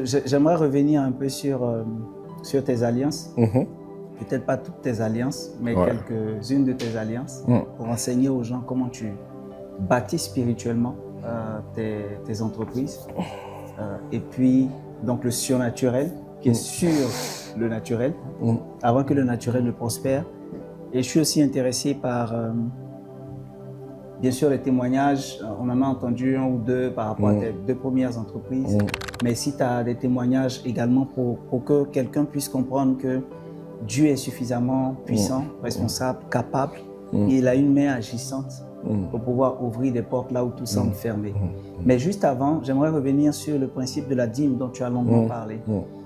J'aimerais revenir un peu sur tes alliances. Peut-être pas toutes tes alliances, mais quelques-unes de tes alliances pour enseigner aux gens comment tu bâtis spirituellement tes entreprises. Et puis, donc le surnaturel qui est sur le naturel, avant que le naturel ne prospère. Et je suis aussi intéressé par, bien sûr, les témoignages. On en a entendu un ou deux par rapport à tes 2 premières entreprises. Mais si tu as des témoignages également pour que quelqu'un puisse comprendre que Dieu est suffisamment puissant, responsable, capable, et il a une main agissante pour pouvoir ouvrir des portes là où tout semble fermé. Mais juste avant, j'aimerais revenir sur le principe de la dîme dont tu as longuement parlé.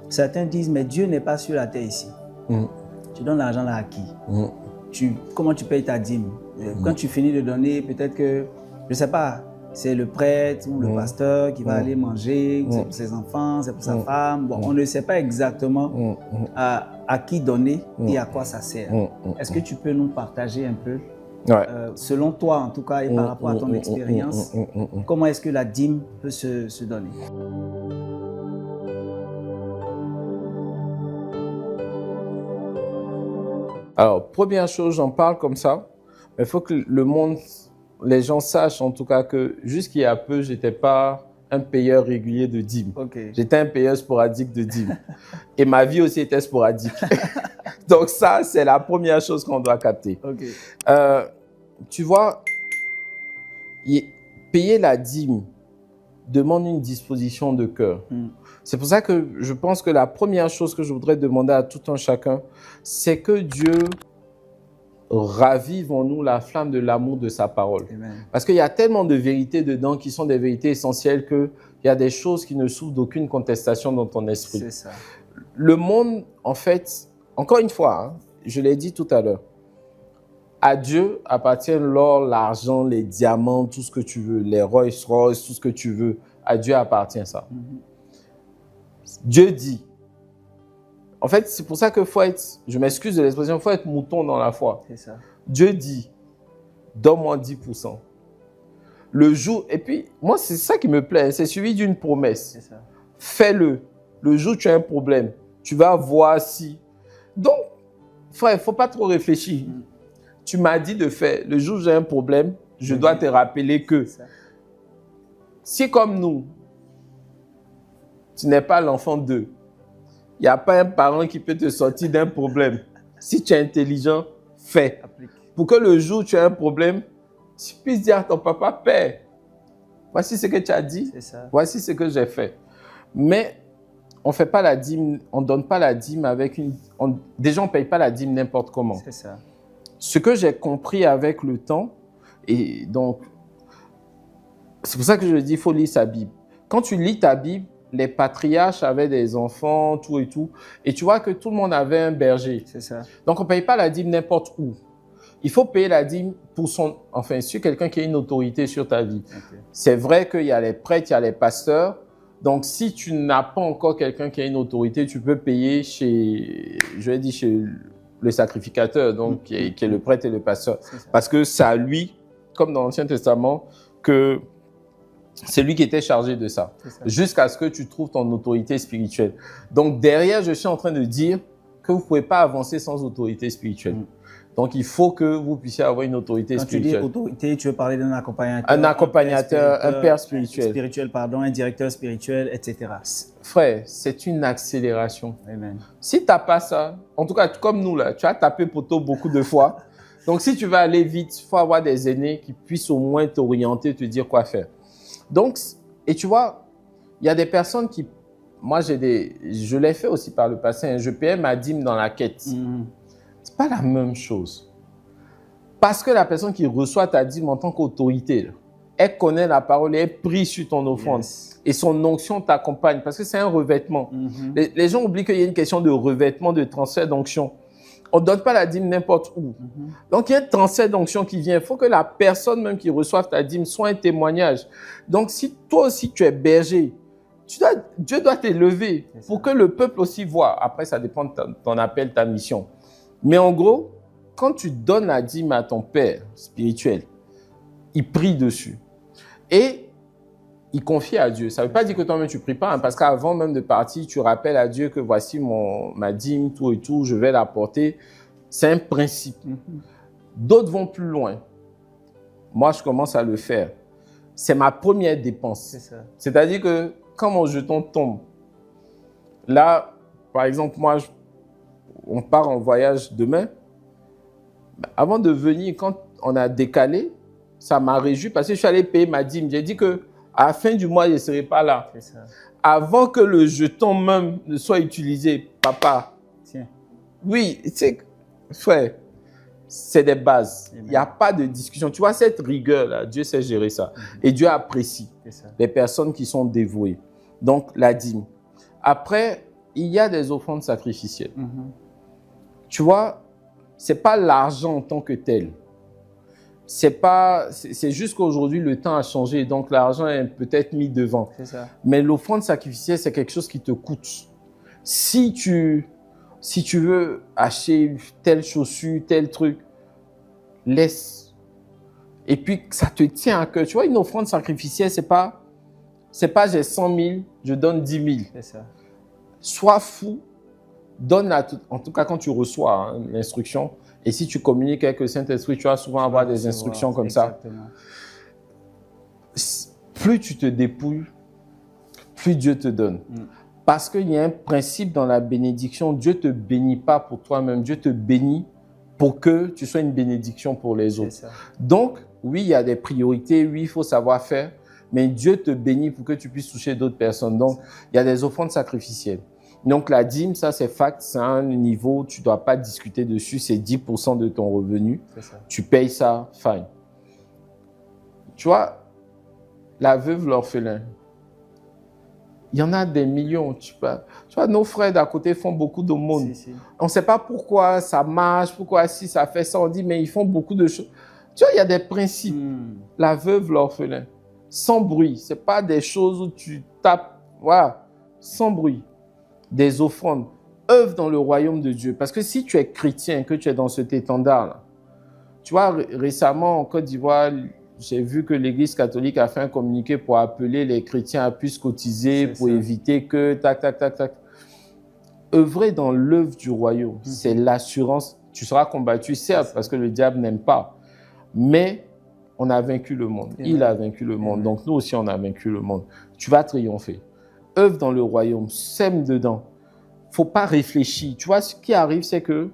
Certains disent, mais Dieu n'est pas sur la terre ici. Tu donnes l'argent là à qui? Comment tu payes ta dîme? Quand tu finis de donner, peut-être que, je ne sais pas, c'est le prêtre ou le pasteur qui va aller manger, c'est pour ses enfants, c'est pour sa femme. Bon, on ne sait pas exactement à qui donner et à quoi ça sert. Est-ce que tu peux nous partager un peu, selon toi en tout cas et par rapport à ton expérience, comment est-ce que la dîme peut se donner? Alors, première chose, j'en parle comme ça, mais il faut que le monde, les gens sachent en tout cas que jusqu'il y a peu, je n'étais pas un payeur régulier de dîmes. J'étais un payeur sporadique de dîmes. Et ma vie aussi était sporadique. Donc ça, c'est la première chose qu'on doit capter. Tu vois, payer la dîme demande une disposition de cœur. C'est pour ça que je pense que la première chose que je voudrais demander à tout un chacun, c'est que Dieu ravive en nous la flamme de l'amour de sa parole. Amen. Parce qu'il y a tellement de vérités dedans qui sont des vérités essentielles qu'il y a des choses qui ne souffrent d'aucune contestation dans ton esprit. C'est ça. Le monde, en fait, encore une fois, je l'ai dit tout à l'heure, à Dieu appartient l'or, l'argent, les diamants, tout ce que tu veux, les Rolls-Royce, tout ce que tu veux. À Dieu appartient ça. Dieu dit. En fait, c'est pour ça qu'il faut être, je m'excuse de l'expression, il faut être mouton dans la foi. C'est ça. Dieu dit, donne-moi 10%. Le jour, et puis, moi, c'est ça qui me plaît, c'est suivi d'une promesse. C'est ça. Fais-le. Le jour où tu as un problème, tu vas voir si. Donc, frère, il ne faut pas trop réfléchir. Tu m'as dit de faire. Le jour où j'ai un problème, je dois te rappeler que si comme nous, tu n'es pas l'enfant d'eux, il n'y a pas un parent qui peut te sortir d'un problème. Si tu es intelligent, fais. Pour que le jour où tu as un problème, tu puisses dire à ton papa, Père, voici ce que tu as dit, voici ce que j'ai fait. Mais on fait pas la dîme, on ne donne pas la dîme avec une... Déjà, on ne paye pas la dîme n'importe comment. C'est ça. Ce que j'ai compris avec le temps, et donc, c'est pour ça que je dis, il faut lire sa Bible. Quand tu lis ta Bible, les patriarches avaient des enfants, tout et tout. Et tu vois que tout le monde avait un berger. C'est ça. Donc, on ne paye pas la dîme n'importe où. Il faut payer la dîme pour sur quelqu'un qui a une autorité sur ta vie. C'est vrai qu'il y a les prêtres, il y a les pasteurs. Donc, si tu n'as pas encore quelqu'un qui a une autorité, tu peux payer chez le sacrificateur, donc, qui est le prêtre et le pasteur. Parce que c'est à lui, comme dans l'Ancien Testament, que c'est lui qui était chargé de ça, jusqu'à ce que tu trouves ton autorité spirituelle. Donc, derrière, je suis en train de dire que vous ne pouvez pas avancer sans autorité spirituelle. Donc, il faut que vous puissiez avoir une autorité spirituelle. Quand tu dis autorité, tu veux parler d'un accompagnateur. Un accompagnateur, un père spirituel. Un directeur spirituel, etc. Frère, c'est une accélération. Amen. Si tu n'as pas ça, en tout cas, comme nous, là, tu as tapé poteau beaucoup de fois. Donc, si tu veux aller vite, il faut avoir des aînés qui puissent au moins t'orienter, te dire quoi faire. Donc, et tu vois, il y a des personnes qui... Moi, je l'ai fait aussi par le passé. Hein, je payais ma dîme dans la quête. C'est pas la même chose. Parce que la personne qui reçoit ta dîme en tant qu'autorité, elle connaît la parole et elle prie sur ton offrande. Et son onction t'accompagne parce que c'est un revêtement. Les gens oublient qu'il y a une question de revêtement, de transfert d'onction. On ne donne pas la dîme n'importe où. Donc, il y a un transfert d'onction qui vient. Il faut que la personne même qui reçoive ta dîme soit un témoignage. Donc, si toi aussi tu es berger, Dieu doit t'élever pour que le peuple aussi voit. Après, ça dépend de ton appel, ta mission. Mais en gros, quand tu donnes la dîme à ton père spirituel, il prie dessus. Et il confie à Dieu. Ça ne veut pas dire que toi-même tu ne pries pas, hein, parce qu'avant même de partir, tu rappelles à Dieu que voici ma dîme, tout et tout, je vais l'apporter. C'est un principe. D'autres vont plus loin. Moi, je commence à le faire. C'est ma première dépense. C'est-à-dire que quand mon jeton tombe, là, par exemple, moi, on part en voyage demain. Avant de venir, quand on a décalé, ça m'a réjoui parce que je suis allé payer ma dîme. J'ai dit que à la fin du mois, je ne serai pas là. Avant que le jeton même ne soit utilisé, papa. Tiens. Oui, frère, c'est des bases. Il n'y a pas de discussion. Tu vois, cette rigueur-là, Dieu sait gérer ça. Et Dieu apprécie les personnes qui sont dévouées. Donc, la dîme. Après, il y a des offrandes sacrificielles. Tu vois, ce n'est pas l'argent en tant que tel. C'est juste qu'aujourd'hui, le temps a changé, donc l'argent est peut-être mis devant. Mais l'offrande sacrificielle, c'est quelque chose qui te coûte. Si tu veux acheter telle chaussure, tel truc, laisse. Et puis, ça te tient à cœur. Tu vois, une offrande sacrificielle, c'est pas j'ai 100 000, je donne 10 000. Sois fou, donne en tout cas quand tu reçois l'instruction. Et si tu communiques avec le Saint-Esprit, tu vas souvent avoir des instructions comme ça. Plus tu te dépouilles, plus Dieu te donne. Parce qu'il y a un principe dans la bénédiction. Dieu ne te bénit pas pour toi-même. Dieu te bénit pour que tu sois une bénédiction pour les autres. Donc, oui, il y a des priorités. Oui, il faut savoir faire. Mais Dieu te bénit pour que tu puisses toucher d'autres personnes. Donc, il y a des offrandes sacrificielles. Donc, la dîme, ça, c'est fact. C'est un niveau, tu ne dois pas discuter dessus. C'est 10% de ton revenu. Tu payes ça, fine. Tu vois, la veuve, l'orphelin, il y en a des millions. Tu vois, nos frères d'à côté font beaucoup d'aumônes. On ne sait pas pourquoi ça marche, pourquoi si ça fait ça. On dit, mais ils font beaucoup de choses. Tu vois, il y a des principes. La veuve, l'orphelin, sans bruit. Ce n'est pas des choses où tu tapes, voilà, sans bruit. Des offrandes, œuvre dans le royaume de Dieu. Parce que si tu es chrétien, que tu es dans cet étendard-là, tu vois, récemment en Côte d'Ivoire, j'ai vu que l'Église catholique a fait un communiqué pour appeler les chrétiens à plus cotiser, pour éviter que tac. Œuvrer dans l'œuvre du royaume, c'est l'assurance. Tu seras combattu, certes, parce que le diable n'aime pas. Mais on a vaincu le monde. Il a vaincu le monde. Donc nous aussi, on a vaincu le monde. Tu vas triompher. Œuvre dans le royaume, sème dedans. Il ne faut pas réfléchir. Tu vois, ce qui arrive, c'est que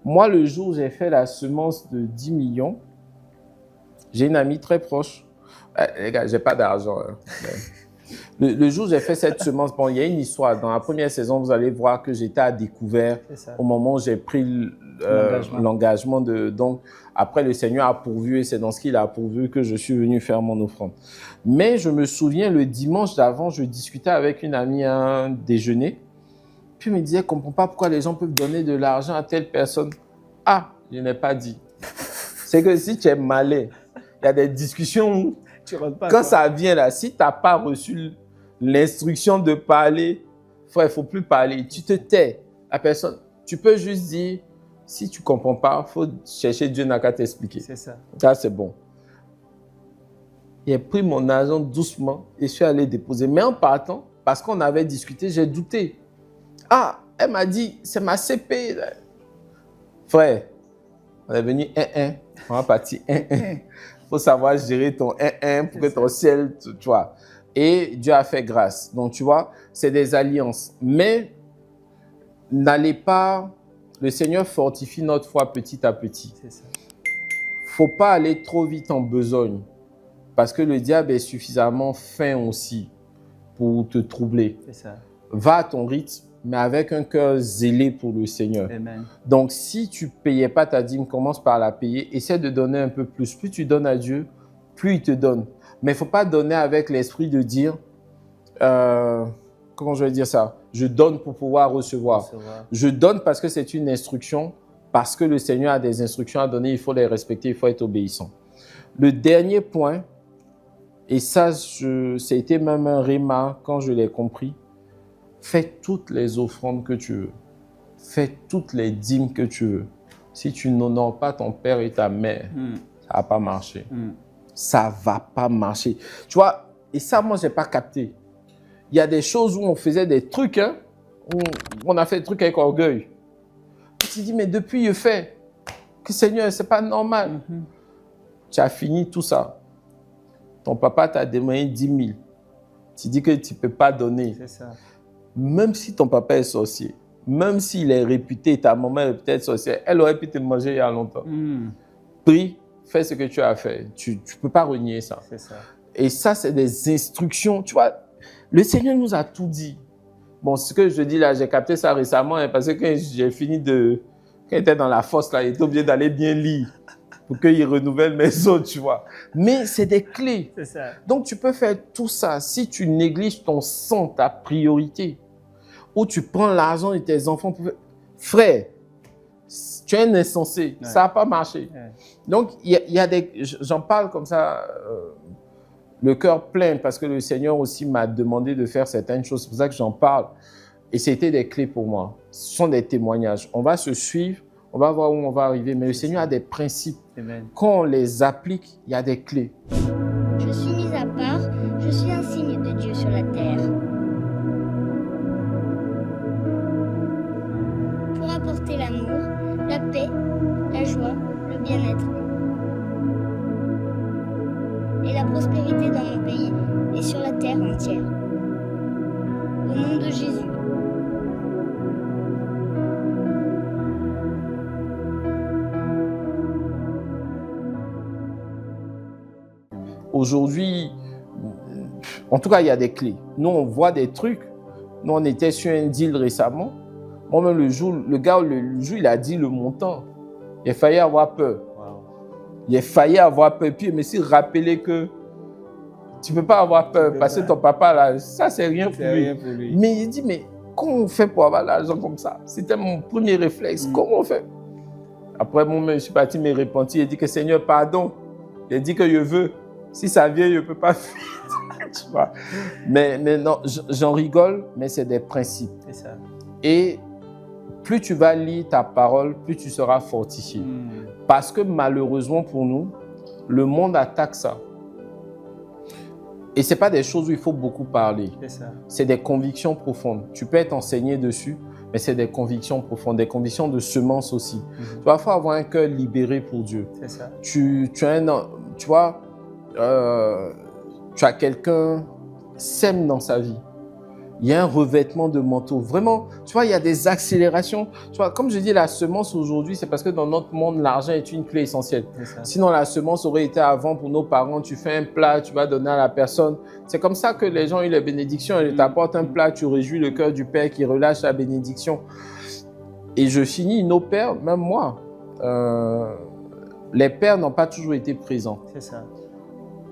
moi, le jour où j'ai fait la semence de 10 millions, j'ai une amie très proche. Les gars, je n'ai pas d'argent. Le jour où j'ai fait cette semence, bon, il y a une histoire. Dans la première saison, vous allez voir que j'étais à découvert au moment où j'ai pris l'engagement. Donc, après, le Seigneur a pourvu et c'est dans ce qu'il a pourvu que je suis venu faire mon offrande. Mais je me souviens, le dimanche d'avant, je discutais avec une amie à un déjeuner. Puis elle me disait, je ne comprends pas pourquoi les gens peuvent donner de l'argent à telle personne. Ah, je n'ai pas dit. C'est que si tu es malin, il y a des discussions où, quand ça vient là, si tu n'as pas reçu l'instruction de parler, frère, il ne faut plus parler. Tu te tais. La personne, tu peux juste dire, si tu ne comprends pas, il faut chercher Dieu n'a qu'à t'expliquer. C'est ça. Ça, c'est bon. J'ai pris mon argent doucement et je suis allé déposer. Mais en partant, parce qu'on avait discuté, j'ai douté. Ah, elle m'a dit, c'est ma CP. Frère, on est venu 1-1. On va partir 1-1. Il faut savoir gérer ton 1-1 pour que ton ciel, tu vois. Et Dieu a fait grâce. Donc, tu vois, c'est des alliances. Mais n'allez pas... Le Seigneur fortifie notre foi petit à petit. Il ne faut pas aller trop vite en besogne. Parce que le diable est suffisamment fin aussi pour te troubler. Va à ton rythme, mais avec un cœur zélé pour le Seigneur. Amen. Donc, si tu ne payais pas ta dîme, commence par la payer. Essaie de donner un peu plus. Plus tu donnes à Dieu, plus il te donne. Mais il ne faut pas donner avec l'esprit de dire, comment je vais dire ça? Je donne pour pouvoir recevoir. Je donne parce que c'est une instruction, parce que le Seigneur a des instructions à donner, il faut les respecter, il faut être obéissant. Le dernier point, et ça, ça a été même un réma quand je l'ai compris, fais toutes les offrandes que tu veux. Fais toutes les dîmes que tu veux. Si tu n'honores pas ton père et ta mère, ça ne va pas marcher. Ça ne va pas marcher. Tu vois, Et ça, moi, je n'ai pas capté. Il y a des choses où on faisait des trucs, hein, où on a fait des trucs avec orgueil. Tu te dis, mais depuis, je fais. Que Seigneur, ce n'est pas normal. Tu as fini tout ça. Ton papa t'a demandé 10 000. Tu dis que tu ne peux pas donner. C'est ça. Même si ton papa est sorcier, même s'il est réputé, ta maman est peut-être sorcière, elle aurait pu te manger il y a longtemps. Prie, fais ce que tu as fait. Tu ne peux pas renier ça. C'est ça. Et ça, c'est des instructions. Tu vois, le Seigneur nous a tout dit. Bon, ce que je dis là, j'ai capté ça récemment, hein, parce que quand j'ai fini de... Quand j'étais dans la fosse, là, il était obligé d'aller bien lire pour qu'il renouvelle mes os, tu vois. Mais c'est des clés. C'est ça. Donc, tu peux faire tout ça si tu négliges ton sang, ta priorité, ou tu prends l'argent de tes enfants pour... Frère, tu es un insensé. Ouais. Ça n'a pas marché. Ouais. Donc, il y a des... J'en parle comme ça, le cœur plein, parce que le Seigneur aussi m'a demandé de faire certaines choses. C'est pour ça que j'en parle. Et c'était des clés pour moi. Ce sont des témoignages. On va se suivre, on va voir où on va arriver. Mais le Seigneur a des principes. Amen. Quand on les applique, il y a des clés. Je suis mise à part, je suis un signe de Dieu sur la terre. Pour apporter l'amour, la paix, la joie, le bien-être et la prospérité dans mon pays et sur la terre entière. Au nom de Jésus. Aujourd'hui, en tout cas, il y a des clés. Nous, on voit des trucs. Nous, on était sur un deal récemment. Moi-même, le jour, il a dit le montant. Il a failli avoir peur. Wow. Il a failli avoir peur. Puis, mais si rappeler que tu ne peux pas avoir peur parce que ton papa, là, ça, c'est rien pour lui. Mais il dit, mais comment on fait pour avoir l'argent comme ça? C'était mon premier réflexe. Comment on fait? Après, moi-même, je suis parti me repentir. Il a dit que Seigneur, pardon. Il a dit que je veux. Si ça vient, je ne peux pas fuir. Tu vois. Mais non, j'en rigole, mais c'est des principes. C'est ça. Et plus tu vas lire ta parole, plus tu seras fortifié. Parce que malheureusement pour nous, le monde attaque ça. Et ce n'est pas des choses où il faut beaucoup parler. C'est ça. C'est des convictions profondes. Tu peux être enseigné dessus, mais c'est des convictions profondes, des convictions de semence aussi. Tu vois, il faut avoir un cœur libéré pour Dieu. C'est ça. Tu vois, tu as quelqu'un sème dans sa vie. Il y a un revêtement de manteau. Vraiment, tu vois, il y a des accélérations. Tu vois, comme je dis, la semence aujourd'hui, c'est parce que dans notre monde, l'argent est une clé essentielle. Sinon, la semence aurait été avant pour nos parents. Tu fais un plat, tu vas donner à la personne. C'est comme ça que les gens ont eu les bénédictions. Ils t'apportent un plat, tu réjouis le cœur du Père qui relâche la bénédiction. Et je finis, nos pères, même moi, les pères n'ont pas toujours été présents. C'est ça.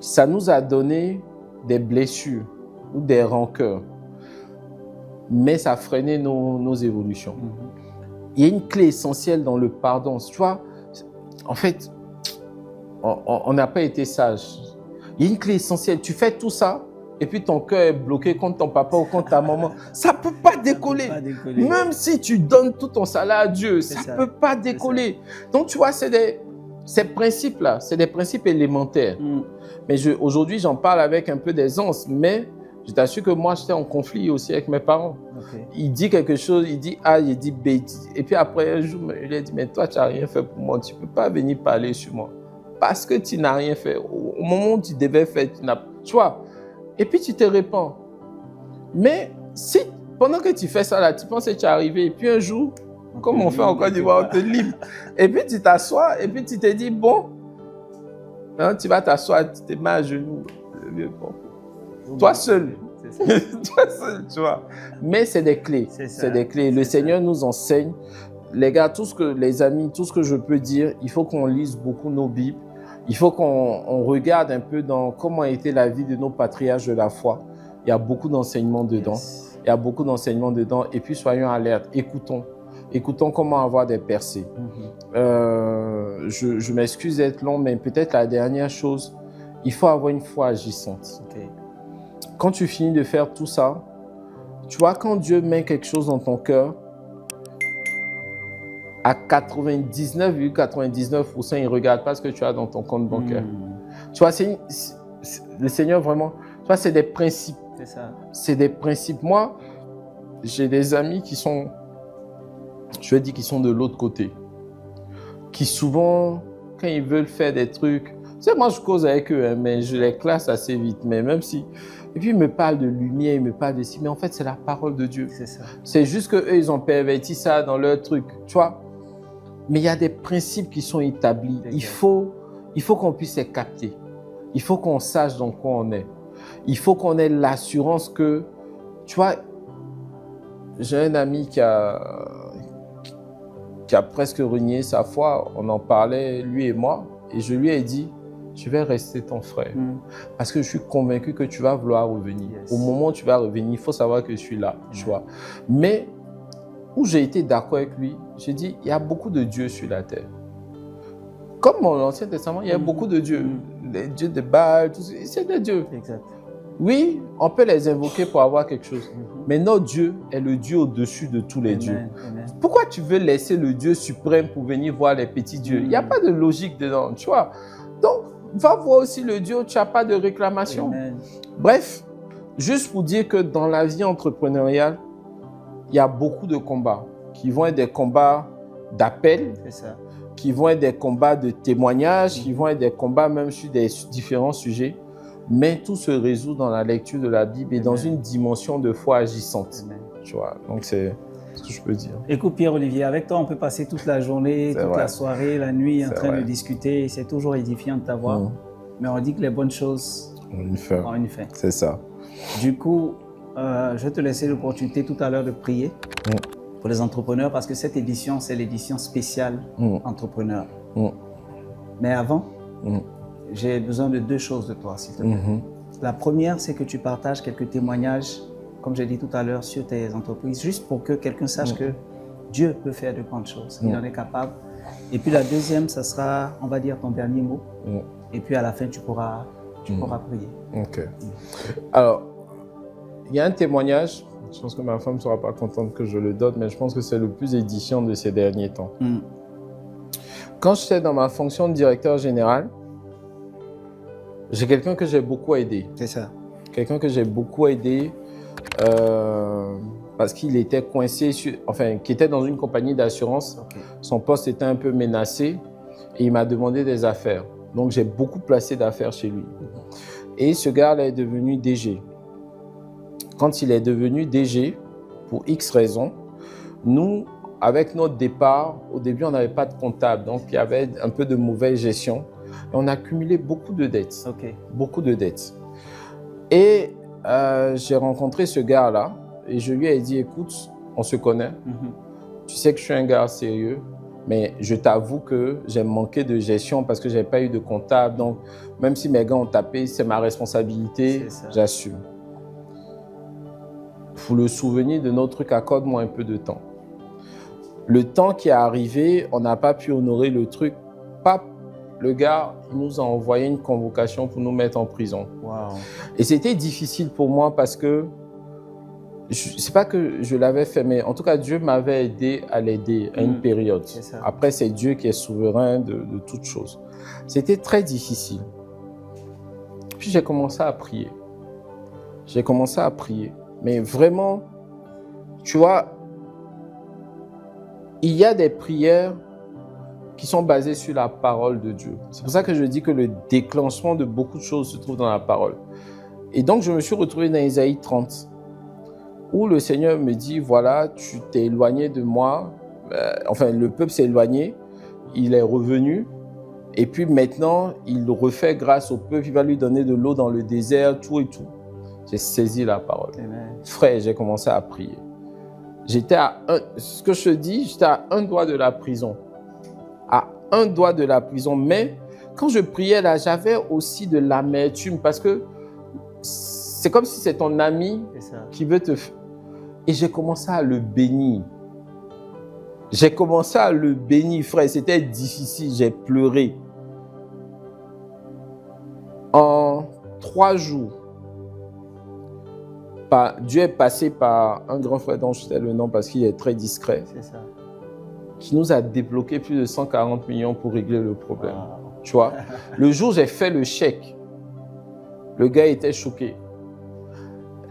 Ça nous a donné des blessures ou des rancœurs. Mais ça a freiné nos évolutions. Il y a une clé essentielle dans le pardon. Tu vois, en fait, on n'a pas été sage. Il y a une clé essentielle. Tu fais tout ça et puis ton cœur est bloqué contre ton papa ou contre ta maman. Ça ne peut pas décoller. Même si tu donnes tout ton salaire à Dieu, ça ne peut pas décoller. Donc, tu vois, ces principes-là, c'est des principes élémentaires. Mais aujourd'hui, j'en parle avec un peu d'aisance, mais je t'assure que moi, j'étais en conflit aussi avec mes parents. Il dit quelque chose, il dit A, il dit B. Et puis après, un jour, je lui ai dit, mais toi, tu n'as rien fait pour moi. Tu ne peux pas venir parler sur moi. Parce que tu n'as rien fait. Au moment où tu devais faire, tu n'as pas. Tu vois. Et puis, tu te répands. Mais si, pendant que tu fais ça, là, tu penses que tu es arrivé. Et puis un jour, comme on fait en Côte d'Ivoire, on te libre. Et puis, tu t'assois. Et puis, tu te dis, bon, hein, tu vas t'asseoir, tu te mets à genoux. Toi seul. Toi seul, tu vois. Mais c'est des clés. C'est des clés. Le Seigneur nous enseigne. Les gars, les amis, tout ce que je peux dire, il faut qu'on lise beaucoup nos Bibles. Il faut qu'on regarde un peu dans comment a été la vie de nos patriarches de la foi. Il y a beaucoup d'enseignements dedans. Il y a beaucoup d'enseignements dedans. Et puis, soyons alertes. Écoutons. Écoutons comment avoir des percées. Je m'excuse d'être long, mais peut-être la dernière chose, il faut avoir une foi agissante. Quand tu finis de faire tout ça, tu vois, quand Dieu met quelque chose dans ton cœur, à 99,99%, il ne regarde pas ce que tu as dans ton compte bancaire. Tu vois, le Seigneur vraiment, Tu vois, c'est des principes. C'est ça. C'est des principes. Moi, j'ai des amis qui sont, je dis qu'ils sont de l'autre côté. Qui souvent, quand ils veulent faire des trucs, tu sais, moi je cause avec eux, hein, mais je les classe assez vite. Mais même si, et puis ils me parlent de lumière, ils me parlent de ci, mais en fait c'est la parole de Dieu. C'est ça. C'est juste qu'eux, ils ont perverti ça dans leur truc, tu vois. Mais il y a des principes qui sont établis. Il faut qu'on puisse les capter. Il faut qu'on sache dans quoi on est. Il faut qu'on ait l'assurance que, tu vois, j'ai un ami qui a presque renié sa foi. On en parlait, lui et moi, et je lui ai dit, je vais rester ton frère. Parce que je suis convaincu que tu vas vouloir revenir. Yes. Au moment où tu vas revenir, il faut savoir que je suis là, tu vois. Mais où j'ai été d'accord avec lui, j'ai dit, il y a beaucoup de dieux sur la terre. Comme dans l'Ancien Testament, il y a beaucoup de dieux. Les dieux de Baal, c'est des dieux. Exact. Oui, on peut les invoquer pour avoir quelque chose. Mais notre Dieu est le Dieu au-dessus de tous les dieux. Amen. Pourquoi tu veux laisser le Dieu suprême pour venir voir les petits dieux? Il n'y a pas de logique dedans, tu vois. Donc, va voir aussi le Dieu où tu n'as pas de réclamation. Amen. Bref, juste pour dire que dans la vie entrepreneuriale, il y a beaucoup de combats qui vont être des combats d'appel, qui vont être des combats de témoignage, qui vont être des combats même sur des différents sujets. Mais tout se résout dans la lecture de la Bible et dans une dimension de foi agissante. Amen. Tu vois, donc c'est ce que je peux dire. Écoute Pierre-Olivier, avec toi on peut passer toute la journée, toute la soirée, la nuit en train de discuter. C'est toujours édifiant de t'avoir. Mais on dit que les bonnes choses ont une fin. C'est ça. Du coup, je vais te laisser l'opportunité tout à l'heure de prier pour les entrepreneurs parce que cette édition, c'est l'édition spéciale entrepreneur. Mais avant, j'ai besoin de deux choses de toi, s'il te plaît. La première, c'est que tu partages quelques témoignages, comme j'ai dit tout à l'heure, sur tes entreprises, juste pour que quelqu'un sache que Dieu peut faire de grandes choses, il en est capable. Et puis la deuxième, ça sera, on va dire, ton dernier mot. Et puis à la fin, tu pourras prier. Ok. Alors, il y a un témoignage, je pense que ma femme ne sera pas contente que je le donne, mais je pense que c'est le plus édifiant de ces derniers temps. Quand j'étais dans ma fonction de directeur général, j'ai quelqu'un que j'ai beaucoup aidé. C'est ça. Quelqu'un que j'ai beaucoup aidé parce qu'il était coincé, qui était dans une compagnie d'assurance. Son poste était un peu menacé et il m'a demandé des affaires. Donc, j'ai beaucoup placé d'affaires chez lui. Et ce gars-là est devenu DG. Quand il est devenu DG, pour X raisons, nous, avec notre départ, au début, on n'avait pas de comptable. Donc, il y avait un peu de mauvaise gestion. Et on a accumulé beaucoup de dettes. Beaucoup de dettes. Et j'ai rencontré ce gars-là et je lui ai dit, écoute, on se connaît. Tu sais que je suis un gars sérieux, mais je t'avoue que j'ai manqué de gestion parce que je n'avais pas eu de comptable. Donc, même si mes gars ont tapé, c'est ma responsabilité, j'assume. Pour le souvenir de notre truc, accorde-moi un peu de temps. Le temps qui est arrivé, on n'a pas pu honorer le truc. Le gars nous a envoyé une convocation pour nous mettre en prison. Wow. Et c'était difficile pour moi parce que, c'est pas que je l'avais fait, mais en tout cas, Dieu m'avait aidé à l'aider à une période. Après, c'est Dieu qui est souverain de toutes choses. C'était très difficile. Puis j'ai commencé à prier. Mais vraiment, tu vois, il y a des prières qui sont basées sur la parole de Dieu. C'est pour ça que je dis que le déclenchement de beaucoup de choses se trouve dans la parole. Et donc, je me suis retrouvé dans Ésaïe 30, où le Seigneur me dit, voilà, tu t'es éloigné de moi, le peuple s'est éloigné, il est revenu, et puis maintenant, il refait grâce au peuple, il va lui donner de l'eau dans le désert, tout et tout. J'ai saisi la parole. Amen. Frère, j'ai commencé à prier. J'étais à un doigt de la prison. À un doigt de la prison. Mais quand je priais là, j'avais aussi de l'amertume parce que c'est comme si c'est ton ami qui veut te... Et j'ai commencé à le bénir. Frère. C'était difficile, j'ai pleuré. En 3 jours, Dieu est passé par un grand frère dont je sais le nom parce qu'il est très discret. C'est ça. Qui nous a débloqué plus de 140 millions pour régler le problème. Wow. Tu vois, le jour où j'ai fait le chèque, le gars était choqué.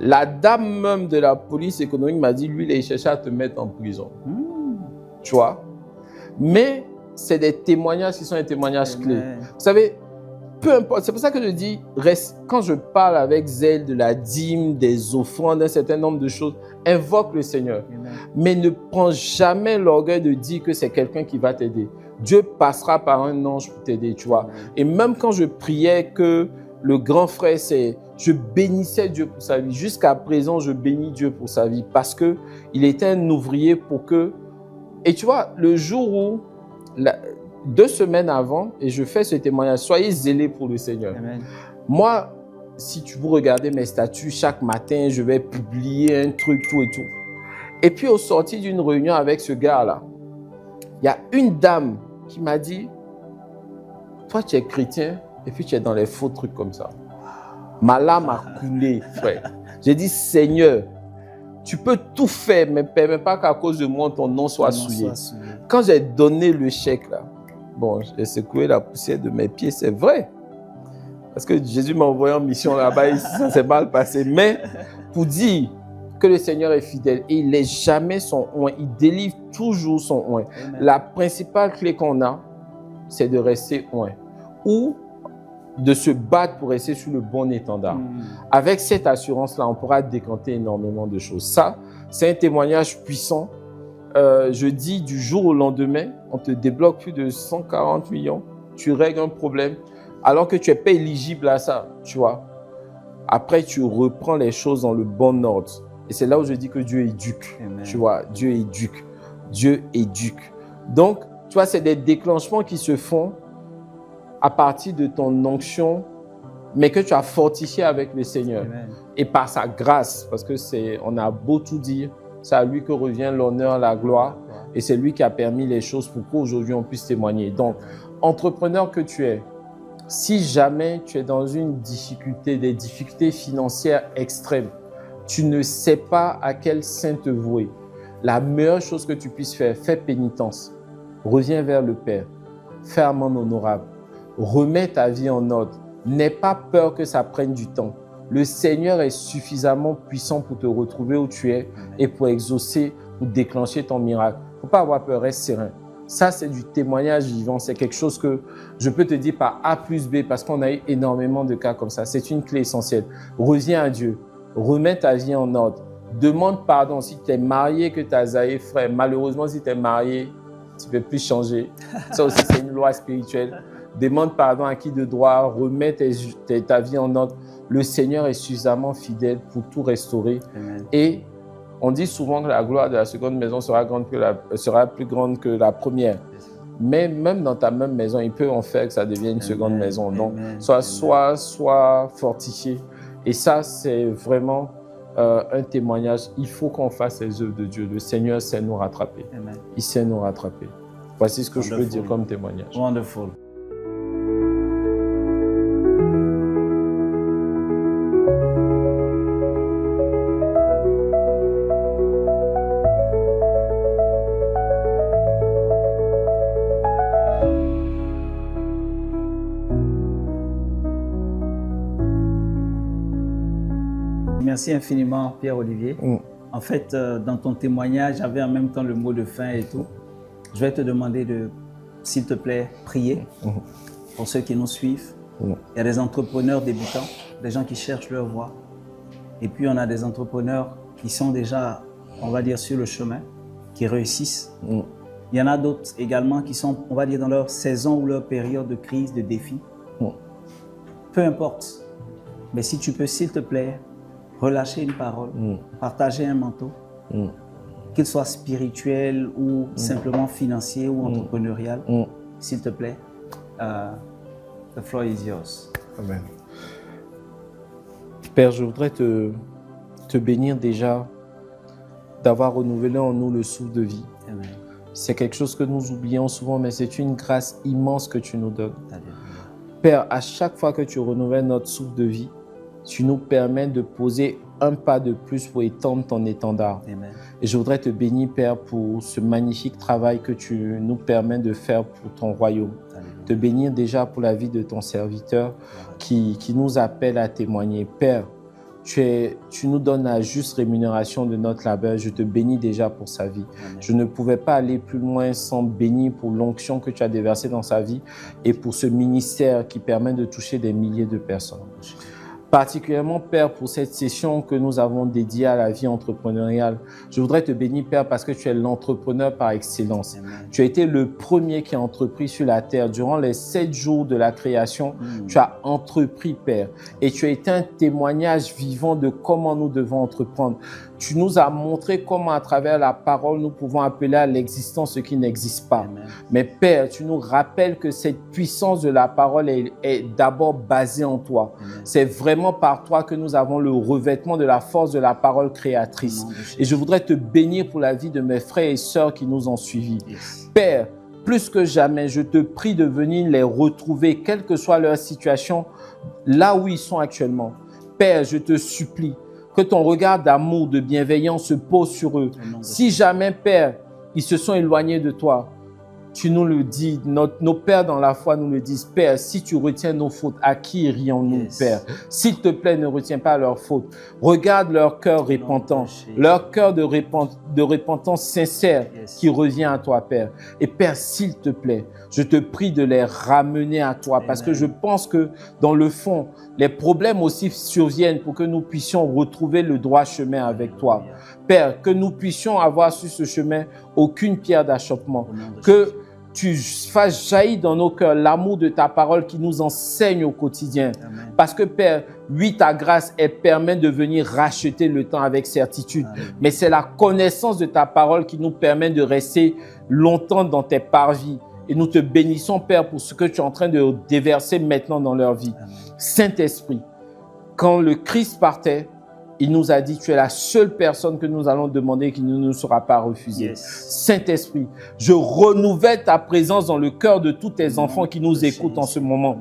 La dame même de la police économique m'a dit, lui, il cherchait à te mettre en prison. Tu vois? Mais c'est des témoignages qui sont des témoignages clés. Vous savez, peu importe, c'est pour ça que je dis, quand je parle avec zèle de la dîme, des offrandes, d'un certain nombre de choses, invoque le Seigneur. Amen. Mais ne prends jamais l'orgueil de dire que c'est quelqu'un qui va t'aider. Dieu passera par un ange pour t'aider, tu vois. Amen. Et même quand je priais que le grand frère, je bénissais Dieu pour sa vie. Jusqu'à présent, je bénis Dieu pour sa vie parce qu'il était un ouvrier pour que... Et tu vois, le jour où... 2 semaines avant, et je fais ce témoignage, soyez zélés pour le Seigneur. Amen. Moi, si vous regardez mes statuts, chaque matin, je vais publier un truc, tout et tout. Et puis, au sorti d'une réunion avec ce gars-là, il y a une dame qui m'a dit, toi, tu es chrétien, et puis tu es dans les faux trucs comme ça. Ma larme a coulé, frère. J'ai dit, Seigneur, tu peux tout faire, mais ne permets pas qu'à cause de moi, ton nom soit souillé. Quand j'ai donné le chèque, là, bon, j'ai secoué la poussière de mes pieds, c'est vrai. Parce que Jésus m'a envoyé en mission là-bas, ça s'est mal passé. Mais pour dire que le Seigneur est fidèle et il n'est jamais son oint, il délivre toujours son oint. Amen. La principale clé qu'on a, c'est de rester oint. Ou de se battre pour rester sur le bon étendard. Avec cette assurance-là, on pourra décanter énormément de choses. Ça, c'est un témoignage puissant. Je dis du jour au lendemain, on te débloque plus de 140 millions, tu règles un problème, alors que tu n'es pas éligible à ça, tu vois. Après, tu reprends les choses dans le bon ordre. Et c'est là où je dis que Dieu est duc, Amen. Tu vois, Dieu est duc. Dieu est duc. Donc, tu vois, c'est des déclenchements qui se font à partir de ton onction, mais que tu as fortifié avec le Seigneur. Amen. Et par sa grâce, parce que on a beau tout dire, c'est à lui que revient l'honneur, la gloire, et c'est lui qui a permis les choses pour qu'aujourd'hui on puisse témoigner. Donc, entrepreneur que tu es, si jamais tu es dans une difficulté, des difficultés financières extrêmes, tu ne sais pas à quel saint te vouer, la meilleure chose que tu puisses faire, fais pénitence, reviens vers le Père, fais amende honorable, remets ta vie en ordre, n'aie pas peur que ça prenne du temps. Le Seigneur est suffisamment puissant pour te retrouver où tu es et pour exaucer, pour déclencher ton miracle. Il ne faut pas avoir peur, reste serein. Ça, c'est du témoignage vivant. C'est quelque chose que je peux te dire par A plus B parce qu'on a eu énormément de cas comme ça. C'est une clé essentielle. Reviens à Dieu. Remets ta vie en ordre. Demande pardon si tu es marié, que tu as zaï, frère. Malheureusement, si tu es marié, tu ne peux plus changer. Ça aussi, c'est une loi spirituelle. Demande pardon à qui de droit. Remets ta vie en ordre. Le Seigneur est suffisamment fidèle pour tout restaurer. Amen. Et on dit souvent que la gloire de la seconde maison sera plus grande que la première. Mais même dans ta même maison, il peut en faire que ça devienne une seconde maison. Donc, sois fortifié. Et ça, c'est vraiment un témoignage. Il faut qu'on fasse les œuvres de Dieu. Le Seigneur sait nous rattraper. Amen. Il sait nous rattraper. Voici ce que je peux dire comme témoignage. Wonderful. Merci infiniment, Pierre-Olivier. En fait, dans ton témoignage, j'avais en même temps le mot de fin et tout. Je vais te demander de, s'il te plaît, prier pour ceux qui nous suivent. Il y a des entrepreneurs débutants, des gens qui cherchent leur voie. Et puis, on a des entrepreneurs qui sont déjà, on va dire, sur le chemin, qui réussissent. Il y en a d'autres également qui sont, on va dire, dans leur saison ou leur période de crise, de défi. Peu importe. Mais si tu peux, s'il te plaît, relâcher une parole, partager un manteau, qu'il soit spirituel ou simplement financier ou entrepreneurial, s'il te plaît, the floor is yours. Amen. Père, je voudrais te bénir déjà d'avoir renouvelé en nous le souffle de vie. Amen. C'est quelque chose que nous oublions souvent, mais c'est une grâce immense que tu nous donnes. Amen. Père, à chaque fois que tu renouvelles notre souffle de vie, tu nous permets de poser un pas de plus pour étendre ton étendard. Amen. Et je voudrais te bénir, Père, pour ce magnifique travail que tu nous permets de faire pour ton royaume. Amen. Te bénir déjà pour la vie de ton serviteur qui nous appelle à témoigner. Père, tu nous donnes la juste rémunération de notre labeur. Je te bénis déjà pour sa vie. Amen. Je ne pouvais pas aller plus loin sans bénir pour l'onction que tu as déversée dans sa vie et pour ce ministère qui permet de toucher des milliers de personnes. Particulièrement, Père, pour cette session que nous avons dédiée à la vie entrepreneuriale. Je voudrais te bénir, Père, parce que tu es l'entrepreneur par excellence. Amen. Tu as été le premier qui a entrepris sur la terre. Durant les 7 jours de la création, tu as entrepris, Père. Et tu as été un témoignage vivant de comment nous devons entreprendre. Tu nous as montré comment, à travers la parole, nous pouvons appeler à l'existence ce qui n'existe pas. Amen. Mais Père, tu nous rappelles que cette puissance de la parole est d'abord basée en toi. C'est vraiment par toi que nous avons le revêtement de la force de la parole créatrice. Et je voudrais te bénir pour la vie de mes frères et sœurs qui nous ont suivis. Père, plus que jamais, je te prie de venir les retrouver, quelle que soit leur situation, là où ils sont actuellement. Père, je te supplie que ton regard d'amour, de bienveillance se pose sur eux. Si jamais, Père, ils se sont éloignés de toi, tu nous le dis, nos pères dans la foi nous le disent. Père, si tu retiens nos fautes, à qui irions-nous, Père? S'il te plaît, ne retiens pas leurs fautes. Regarde leur cœur repentant, leur cœur de repentance sincère qui revient à toi, Père. Et Père, s'il te plaît, je te prie de les ramener à toi parce que je pense que dans le fond, les problèmes aussi surviennent pour que nous puissions retrouver le droit chemin avec toi. Père, que nous puissions avoir sur ce chemin aucune pierre d'achoppement. Que tu fasses jaillir dans nos cœurs l'amour de ta parole qui nous enseigne au quotidien. Amen. Parce que Père, oui, ta grâce, elle permet de venir racheter le temps avec certitude. Amen. Mais c'est la connaissance de ta parole qui nous permet de rester longtemps dans tes parvis. Et nous te bénissons, Père, pour ce que tu es en train de déverser maintenant dans leur vie. Saint-Esprit, quand le Christ partait, il nous a dit, tu es la seule personne que nous allons demander qui ne nous sera pas refusée. Saint-Esprit, je renouvelle ta présence dans le cœur de tous tes enfants qui nous écoutent en ce moment.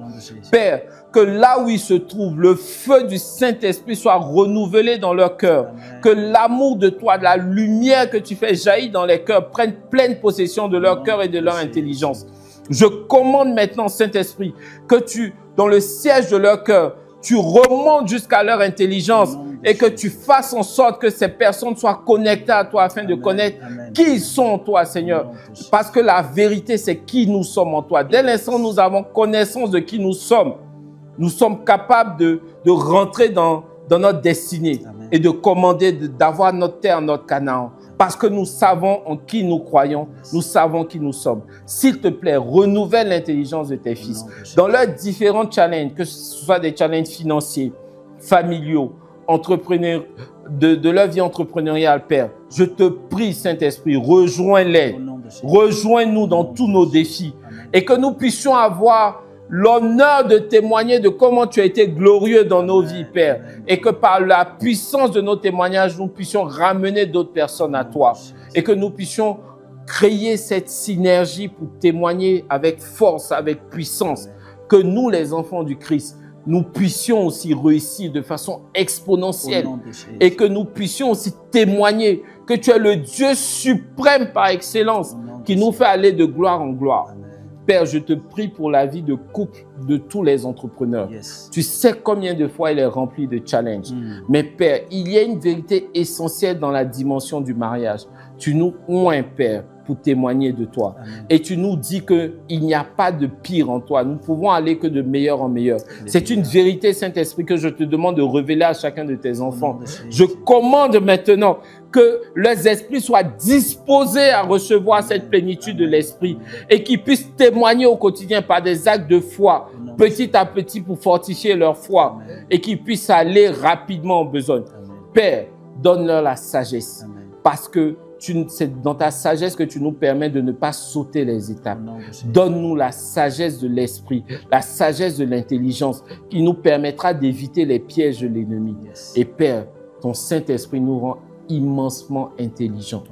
Père, que là où ils se trouvent, le feu du Saint-Esprit soit renouvelé dans leur cœur. Que l'amour de toi, de la lumière que tu fais jaillir dans les cœurs, prenne pleine possession de leur cœur et de leur intelligence. Je commande maintenant, Saint-Esprit, que tu, dans le siège de leur cœur, tu remontes jusqu'à leur intelligence et que tu fasses en sorte que ces personnes soient connectées à toi afin de connaître qui ils sont en toi, Seigneur. Parce que la vérité, c'est qui nous sommes en toi. Dès l'instant où nous avons connaissance de qui nous sommes capables de rentrer dans notre destinée et de commander, d'avoir notre terre, notre Canaan. Parce que nous savons en qui nous croyons, nous savons qui nous sommes. S'il te plaît, renouvelle l'intelligence de tes fils. Dans leurs différents challenges, que ce soit des challenges financiers, familiaux, entrepreneurs, de leur vie entrepreneuriale, Père, je te prie, Saint-Esprit, rejoins-les. Rejoins-nous dans tous nos défis. Et que nous puissions avoir l'honneur de témoigner de comment tu as été glorieux dans nos vies, Père. Et que par la puissance de nos témoignages, nous puissions ramener d'autres personnes à toi. Et que nous puissions créer cette synergie pour témoigner avec force, avec puissance. Que nous, les enfants du Christ, nous puissions aussi réussir de façon exponentielle. Et que nous puissions aussi témoigner que tu es le Dieu suprême par excellence qui nous fait aller de gloire en gloire. Père, je te prie pour la vie de couple de tous les entrepreneurs. Tu sais combien de fois il est rempli de challenges. Mais Père, il y a une vérité essentielle dans la dimension du mariage. Tu nous oins, Père, pour témoigner de toi. Amen. Et tu nous dis qu'il n'y a pas de pire en toi. Nous pouvons aller que de meilleur en meilleur. C'est une vérité, Saint-Esprit, que je te demande de révéler à chacun de tes enfants. Je commande maintenant que leurs esprits soient disposés à recevoir cette plénitude de l'esprit et qu'ils puissent témoigner au quotidien par des actes de foi, petit à petit pour fortifier leur foi et qu'ils puissent aller rapidement en besogne. Père, donne-leur la sagesse parce que c'est dans ta sagesse que tu nous permets de ne pas sauter les étapes. Donne-nous la sagesse de l'esprit, la sagesse de l'intelligence qui nous permettra d'éviter les pièges de l'ennemi. Et Père, ton Saint-Esprit nous rend immensement intelligents,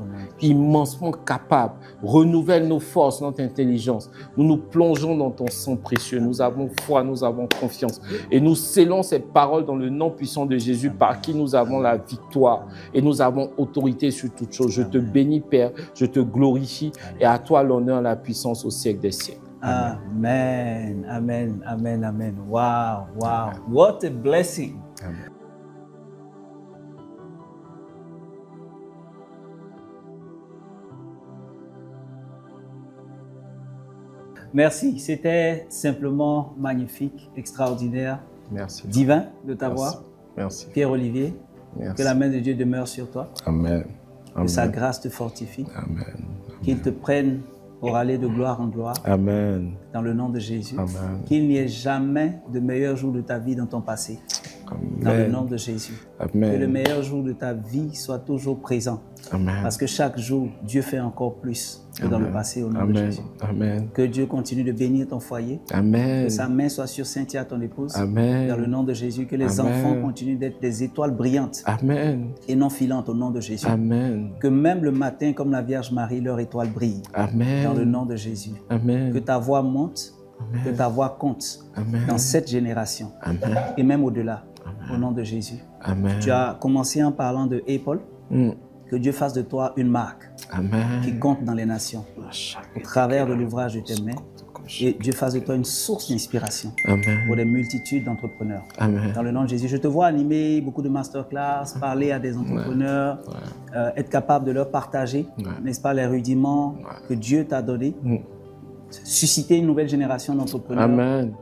immensement capables. Renouvelle nos forces, notre intelligence. Nous nous plongeons dans ton sang précieux. Nous avons foi, nous avons confiance. Et nous scellons ces paroles dans le nom puissant de Jésus par qui nous avons la victoire. Et nous avons autorité sur toutes choses. Je te bénis, Père. Je te glorifie. Et à toi l'honneur, la puissance au siècle des siècles. Amen. Amen. Amen. Amen. Wow. Wow. What a blessing. Amen. Merci. C'était simplement magnifique, extraordinaire, Merci. divin de t'avoir. Merci. Pierre-Olivier, que la main de Dieu demeure sur toi. Amen. Que sa grâce te fortifie. Amen. Qu'il te prenne pour aller de gloire en gloire. Amen. Dans le nom de Jésus. Amen. Qu'il n'y ait jamais de meilleur jour de ta vie dans ton passé. Amen. Dans le nom de Jésus. Amen. Que le meilleur jour de ta vie soit toujours présent. Amen. Parce que chaque jour, Dieu fait encore plus que dans le passé au nom de Jésus. Amen. Que Dieu continue de bénir ton foyer. Amen. Que sa main soit sur Cynthia, ton épouse. Amen. Dans le nom de Jésus. Que les enfants continuent d'être des étoiles brillantes. Amen. Et non filantes au nom de Jésus. Amen. Que même le matin, comme la Vierge Marie, leur étoile brille. Amen. Dans le nom de Jésus. Amen. Que ta voix monte. Amen. Que ta voix compte. Amen. Dans cette génération. Amen. Et même au-delà. Au nom de Jésus. Amen. Tu as commencé en parlant de Apple. Que Dieu fasse de toi une marque. Amen. Qui compte dans les nations. Au travers de l'ouvrage de tes mains. Et Dieu fasse de toi une source d'inspiration. Amen. Pour des multitudes d'entrepreneurs. Amen. Dans le nom de Jésus. Je te vois animer beaucoup de masterclass, parler à des entrepreneurs, être capable de leur partager, n'est-ce pas, les rudiments que Dieu t'a donnés. Susciter une nouvelle génération d'entrepreneurs. Amen.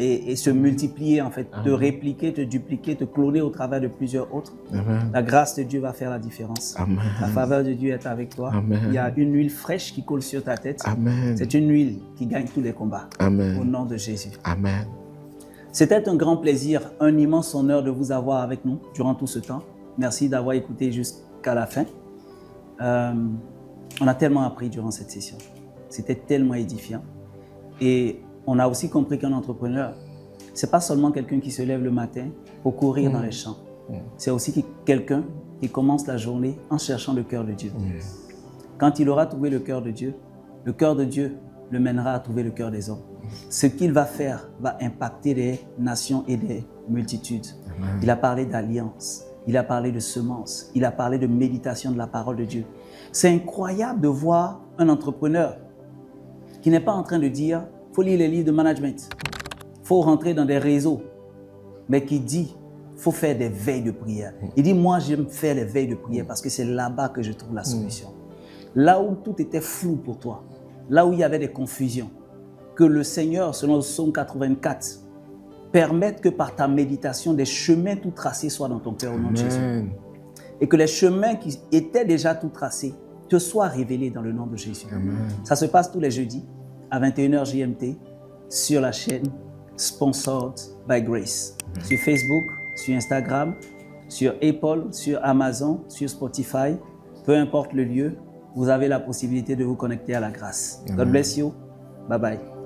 Et se multiplier, en fait, te répliquer, te dupliquer, te cloner au travers de plusieurs autres. Amen. La grâce de Dieu va faire la différence. Amen. La faveur de Dieu est avec toi. Amen. Il y a une huile fraîche qui coule sur ta tête. Amen. C'est une huile qui gagne tous les combats. Amen. Au nom de Jésus. Amen. C'était un grand plaisir, un immense honneur de vous avoir avec nous durant tout ce temps. Merci d'avoir écouté jusqu'à la fin. On a tellement appris durant cette session. C'était tellement édifiant. Et on a aussi compris qu'un entrepreneur, ce n'est pas seulement quelqu'un qui se lève le matin pour courir dans les champs. C'est aussi quelqu'un qui commence la journée en cherchant le cœur de Dieu. Quand il aura trouvé le cœur de Dieu le mènera à trouver le cœur des hommes. Ce qu'il va faire va impacter des nations et des multitudes. Il a parlé d'alliance, il a parlé de semences, il a parlé de méditation de la parole de Dieu. C'est incroyable de voir un entrepreneur qui n'est pas en train de dire « il faut lire les livres de management, il faut rentrer dans des réseaux », mais qui dit « il faut faire des veilles de prière ». Il dit « moi, j'aime faire les veilles de prière parce que c'est là-bas que je trouve la solution ». Là où tout était flou pour toi, là où il y avait des confusions, que le Seigneur, selon le psaume 84, permette que par ta méditation, des chemins tout tracés soient dans ton cœur au nom de Jésus. Et que les chemins qui étaient déjà tout tracés te soient révélés dans le nom de Jésus. Amen. Ça se passe tous les jeudis à 21h GMT sur la chaîne Sponsored by Grace. Sur Facebook, sur Instagram, sur Apple, sur Amazon, sur Spotify. Peu importe le lieu, vous avez la possibilité de vous connecter à la grâce. God bless you. Bye bye.